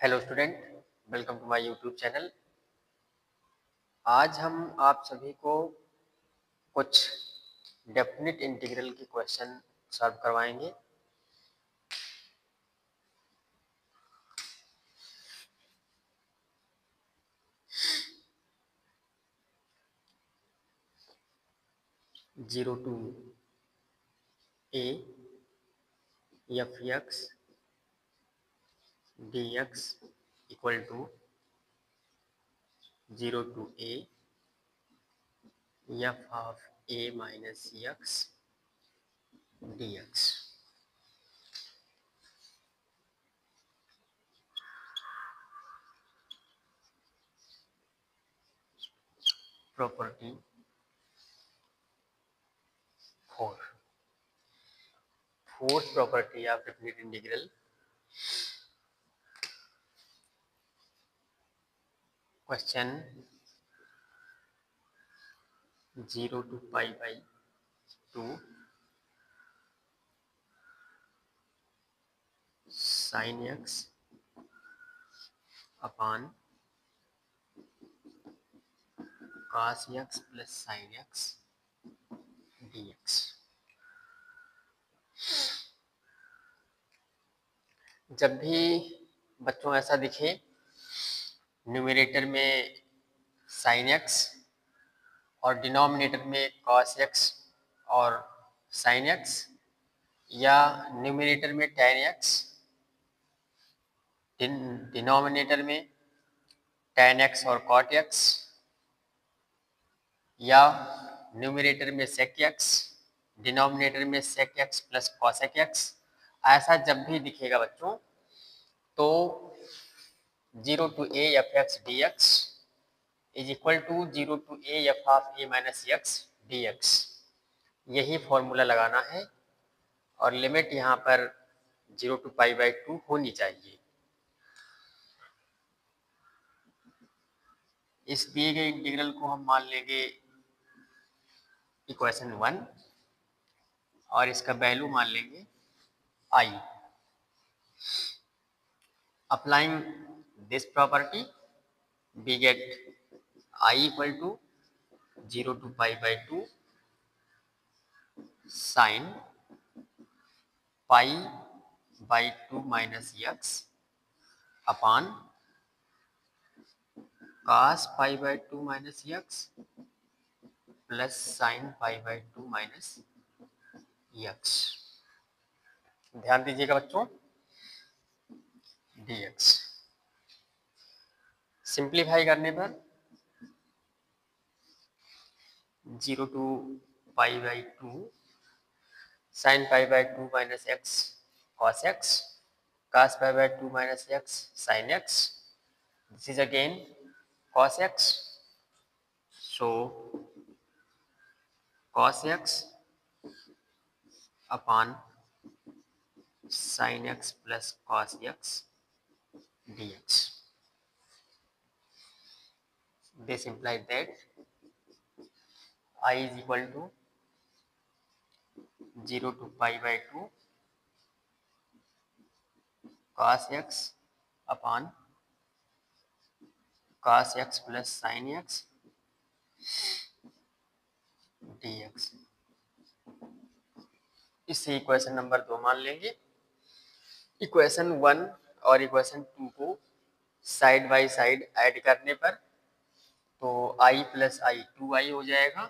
Hello student, welcome to my YouTube channel. आज हम आप सभी को कुछ डेफिनेट इंटीग्रल के क्वेश्चन सॉल्व करवाएंगे। Zero to a f x d x equal to zero to a f of a minus x d x. Property 4, fourth property of definite integral. Question 0 to pi by 2 sin x upon cos x plus sin x dx। जब भी बच्चों ऐसा दिखे numerator में sin x और denominator में cos x और sin x, या न्यूमरेटर में tan x डिनोमिनेटर में tan x और cot x, या न्यूमरेटर में sec x डिनोमिनेटर में sec x plus cosec x, ऐसा जब भी दिखेगा बच्चों तो 0 to a f x dx is equal to 0 to a f of a minus x dx। यही फॉर्मूला लगाना है और लिमिट यहाँ पर 0 to पाई बाई 2 होनी चाहिए। इस दिए गए इंटीग्रल को हम मान लेंगे इक्वेशन 1 और इसका वैल्यू मान लेंगे i। Applying this property we get i equal to 0 to pi by 2 sin pi by 2 minus x upon cos pi by 2 minus x plus sin pi by 2 minus x। ध्यान दीजिएगा बच्चों, dx simplify करने पर 0 to pi by 2 sin pi by 2 minus x cos x, cos pi by 2 minus x sin x, this is again cos x, so cos x upon sin x plus cos x dx। This implies that I is equal to 0 to pi by 2 cos x upon cos x plus sin x dx। इसे equation number 2 मान लेंगे। Equation 1 और equation 2 को side by side add करने पर तो i plus I 2i हो जाएगा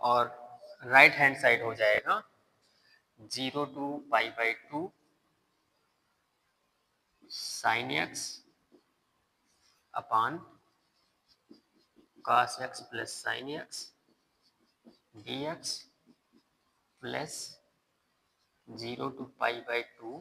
और राइट हैंड साइड हो जाएगा 0 to pi by 2 sin x upon cos x plus sin x dx plus 0 to pi by 2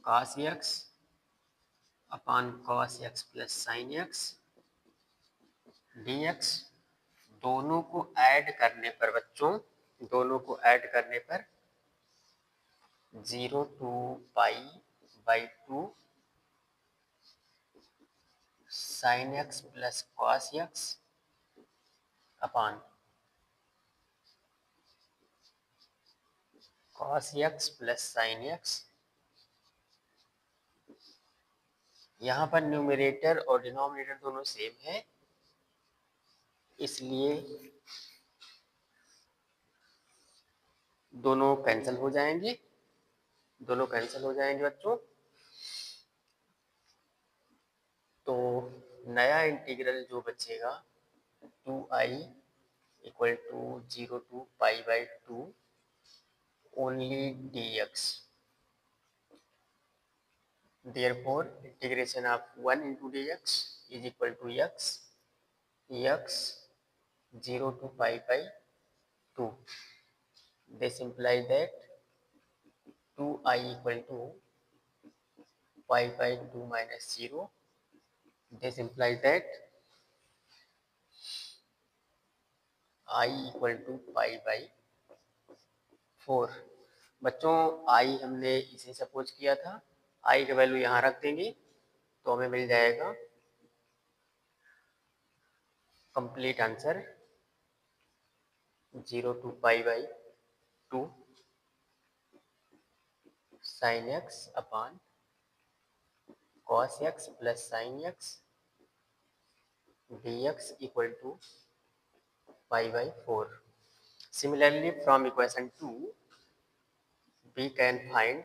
cos x upon cos x plus sin x dx। दोनों को add करने पर बच्चों, दोनों को ऐड करने पर 0 to pi by 2 sin x plus cos x upon cos x plus sin x। यहाँ पर न्यूमरेटर और डिनोमिनेटर दोनों सेम है, इसलिए दोनों कैंसिल हो जाएंगे, बच्चों। तो नया इंटीग्रल जो बचेगा 2i equal to 0 to pi by 2 only dx। Therefore, integration of 1 into dx is equal to x 0 to pi by 2. This implies that 2i equal to pi by 2 minus 0. This implies that I equal to pi by 4। बच्चों i हमने इसे suppose किया था, i का value यहाँ रख देंगे तो हमें मिल जाएगा complete answer 0 to pi by 2 sin x upon cos x plus sin x dx equal to pi by 4। Similarly, from equation 2, we can find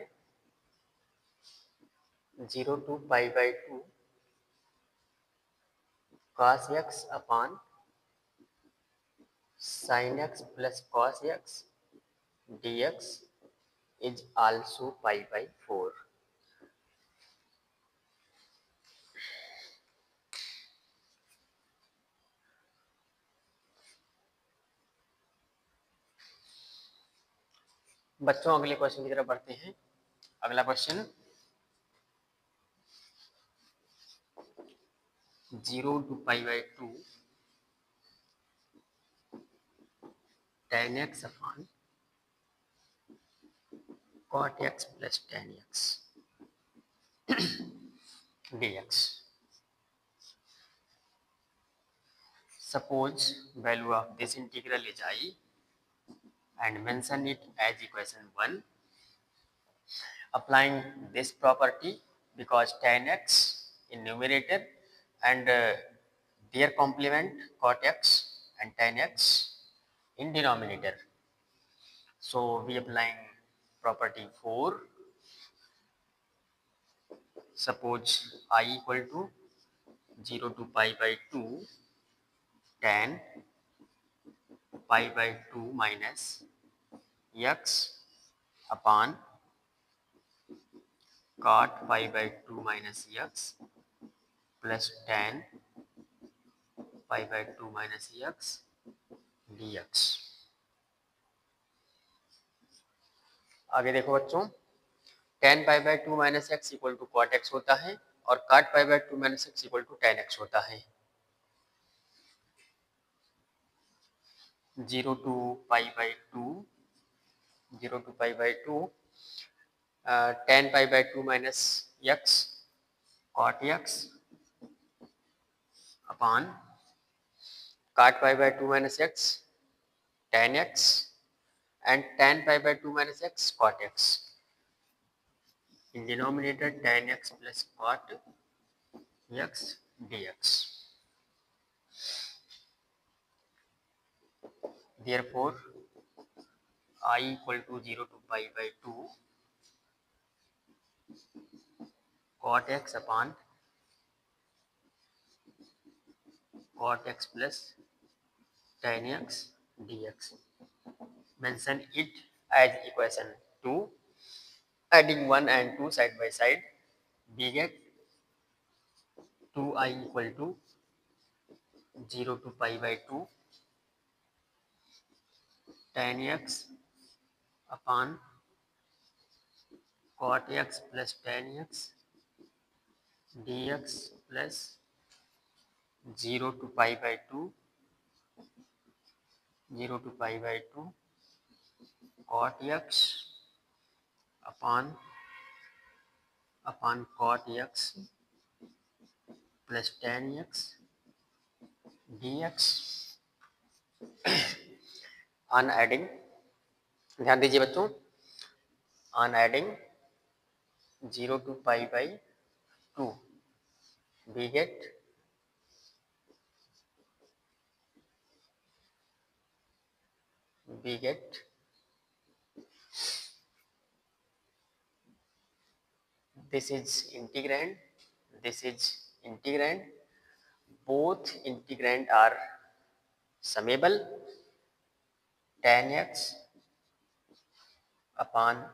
0 to pi by 2 cos x upon sin x plus cos x dx is also pi by 4। बच्चों अगले question की तरफ बढ़ते हैं। अगला question 0 to pi by 2 tan x upon cot x plus tan x dx। Suppose value of this integral is I and mention it as equation 1, applying this property because tan x in numerator and their complement cot x and tan x in denominator. So we applying property 4. Suppose I equal to 0 to pi by 2 tan pi by 2 minus x upon cot pi by 2 minus x plus tan pi by 2 minus x dx। आगे देखो बच्चों, tan pi by 2 minus x equal to cot x होता है और cot pi by 2 minus x equal to tan x होता है। 0 to pi by 2 tan pi by 2 minus x cot x upon cot pi by 2 minus x tan x and tan pi by 2 minus x cot x in denominator tan x plus cot x dx। Therefore, I equal to 0 to pi by 2 cot x upon cot x plus tan x dx। Mention it as equation 2. Adding 1 and 2 side by side, we get 2i equal to 0 to pi by 2 tan x upon cot x plus tan x dx plus 0 to pi by 2 cot x upon cot x plus tan x dx। on adding, ध्यान दीजिए बच्चों, on adding 0 to pi by 2 we get this is integrand, this is integrand, both integrand are summable, tan x upon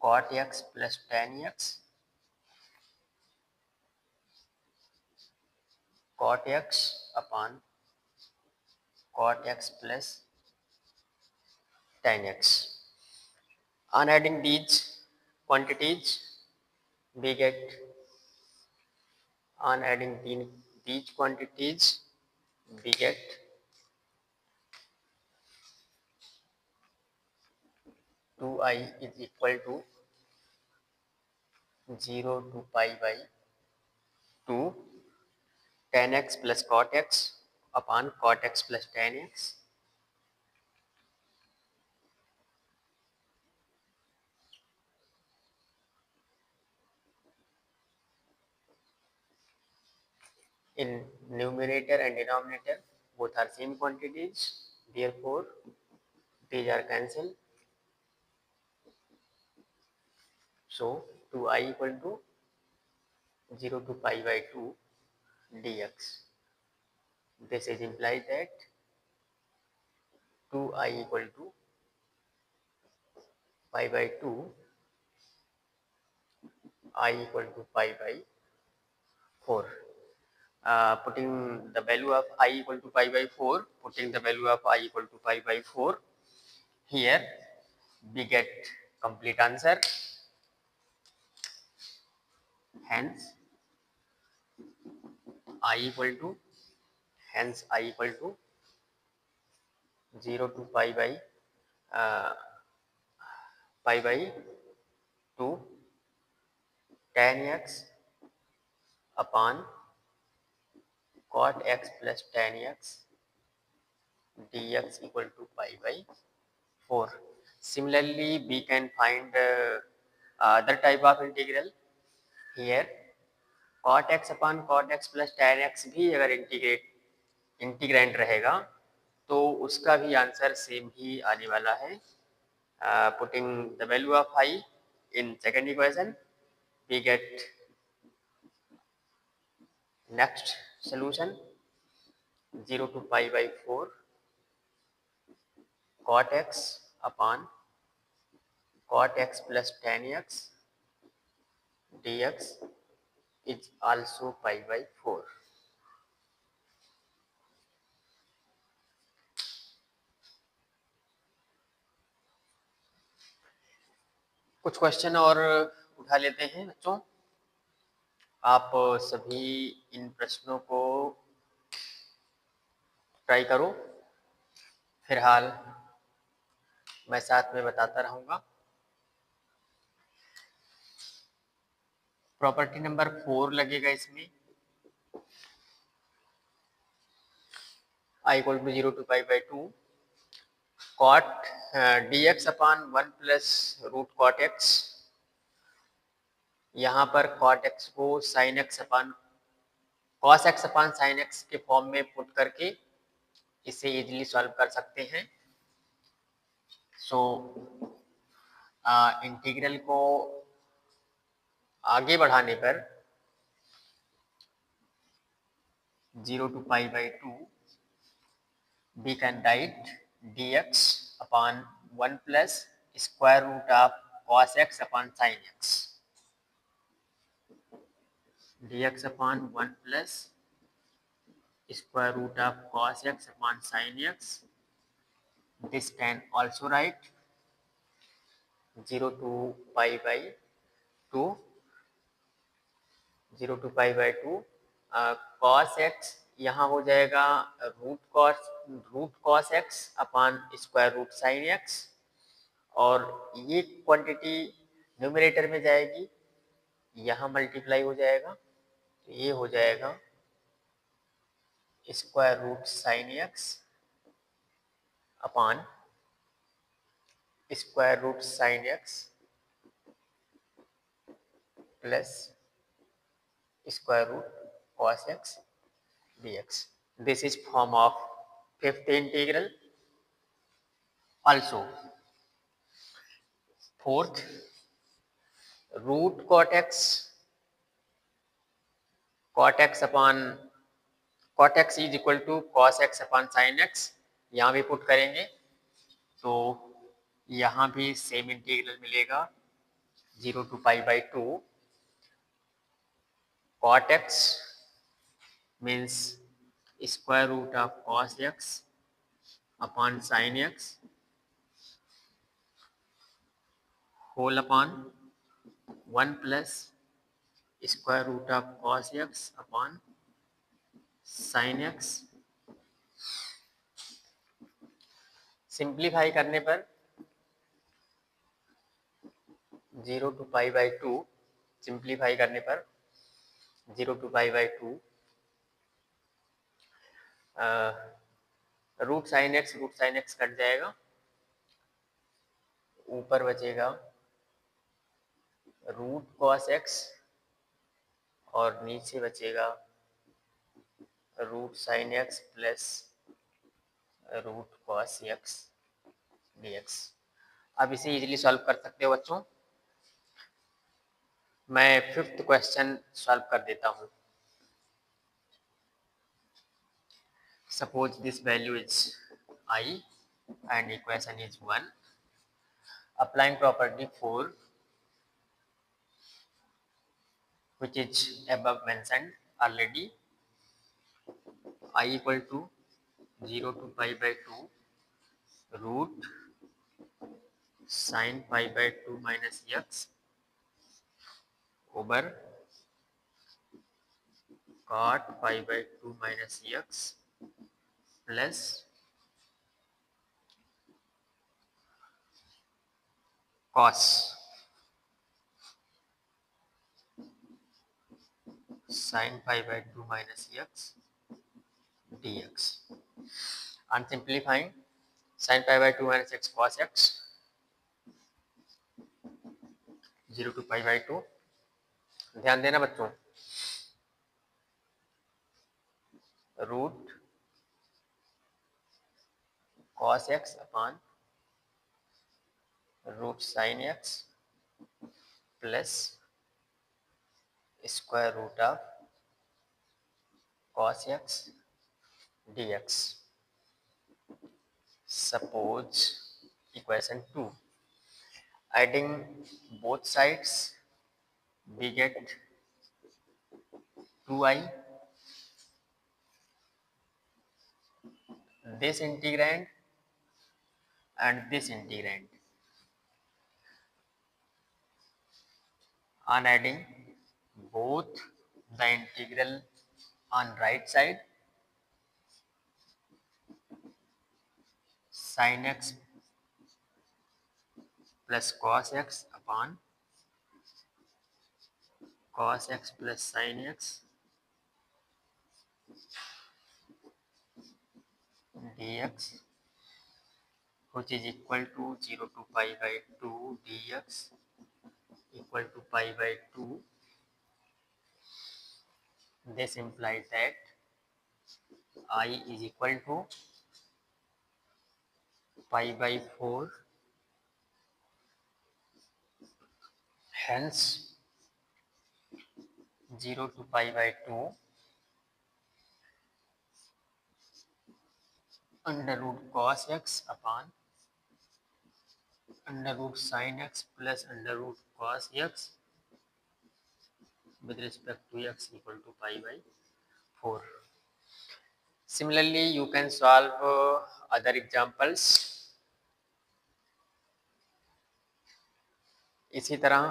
cot x plus tan x, cot x upon cot x plus tan x. On adding these quantities, we get on adding these quantities, we get 2i is equal to 0 to pi by 2 tan x plus cot x upon cot x plus tan x. In numerator and denominator, both are same quantities, therefore these are cancelled. So 2i equal to 0 to pi by 2 dx. This is implies that 2i equal to pi by 2, I equal to pi by 4. Putting the value of I equal to pi by 4, putting the value of I equal to pi by 4, here we get complete answer. Hence I equal to 0 to pi by uh, 2 tan x upon cot x plus tan x dx equal to pi by 4. Similarly, we can find other type of integral. Here cot x upon cot x plus tan x भी अगर integrand रहेगा तो उसका भी answer same ही आने वाला है. Putting the value of I in second equation, we get next solution 0 to pi by 4 cot x upon cot x plus tan x dx is also pi by 4. कुछ question और उठा लेते हैं बच्चों. आप सभी इन प्रश्नों को ट्राई करो. फिलहाल मैं साथ में बताता रहूँगा. प्रॉपर्टी नंबर 4 लगेगा इसमें. I equal to 0 to pi by 2 cot dx upon 1 plus root cot x. यहाँ पर cot x को sin x upon cos x upon sin x के फॉर्म में पुट करके इसे इजीली सॉल्व कर सकते हैं. सो इंटीग्रल को आगे बढ़ाने पर 0 to pi by 2 we can write dx upon 1 plus square root of cos x upon sin x. Dx upon 1 plus square root of cos x upon sin x. This can also write 0 to pi by 2 0 to pi by 2 cos x यहाँ हो जाएगा root cos x upon square root sin x, और ये quantity numerator में जाएगी, यहाँ multiply हो जाएगा, तो ये हो जाएगा square root sin x upon square root sine x plus square root cos x dx. This is form of fifth integral. Also, fourth, root cot x upon cot x is equal to cos x upon sin x. यहाँ भी put करेंगे तो यहाँ भी same integral मिलेगा 0 to pi by 2 cot x means square root of cos x upon sin x whole upon 1 plus square root of cos x upon sin x. Simplify करने पर 0 to pi by 2 simplify करने पर 0 to pi by 2 root sine x cut जाएगा, ऊपर बचेगा root cos x और नीचे बचेगा root sine x plus root cos x d x. अब इसे इजीली सॉल्व कर सकते हो बच्चों. मैं फिफ्थ क्वेश्चन सॉल्व कर देता हूँ. Suppose this value is I and equation is 1. Applying property 4 which is above mentioned already, I equal to 0 to pi by 2 root sin pi by 2 minus x over cot pi by 2 minus x plus cos sin pi by 2 minus x dx. And simplifying sin pi by 2 minus x cos x 0 to pi by 2. ध्यान देना बच्चों, root cos x upon root sin x plus square root of cos x dx. Suppose equation 2, adding both sides we get 2i. This integrand and this integrand. On adding both the integral on right side, sin x plus cos x upon cos x plus sin x dx, which is equal to 0 to pi by 2 dx equal to pi by 2. This implies that I is equal to pi by 4. Hence 0 to pi by 2 under root cos x upon under root sin x plus under root cos x with respect to x equal to pi by 4. Similarly, you can solve other examples. इसी तरह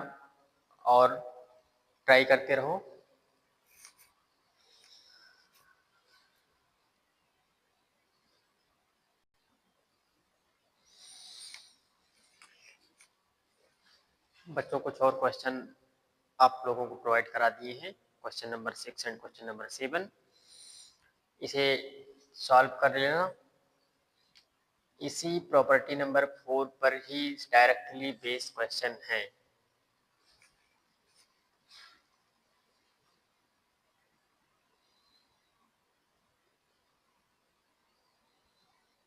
और try करते रहो. बच्चों कुछ और question आप लोगों को प्रोवाइड करा दिए हैं, question number 6 and question number 7. इसे सॉल्व कर लेना. इसी प्रॉपर्टी नंबर 4 पर ही डायरेक्टली बेस्ड क्वेश्चन है।